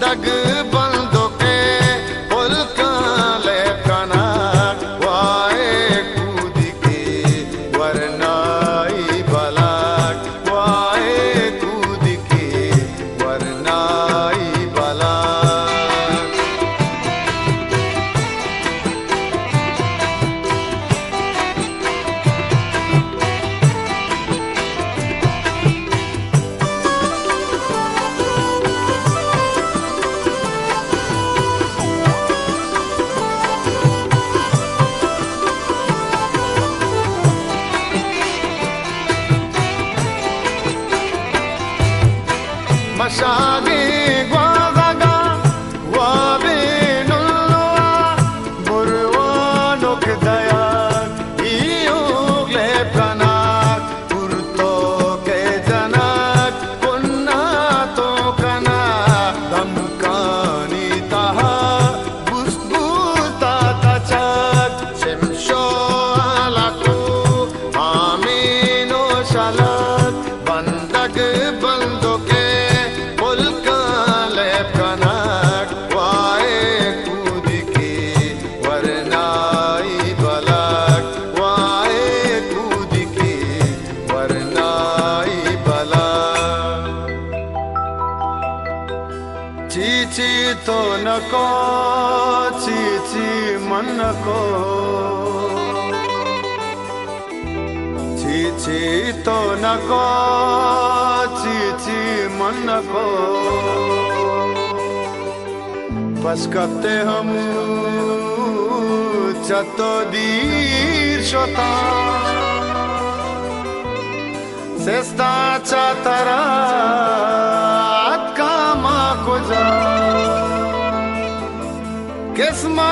बंदग बंदों के पुलकाले कनक वाए कूद के वरनाई बलक वाए कूद के वरनाई बलक। Mashagi guadaga wabi nulwa burwano kdaya iugle kanak purto ke janak punna to kana damkani taha busbuta tachak shemsho alaku amino shalat bandag bando ke Chichi तो नको चीची मन को चीची तो नको चीची मन को बस करते हम चतो दीर शोता सेस्ता चातरा Kisma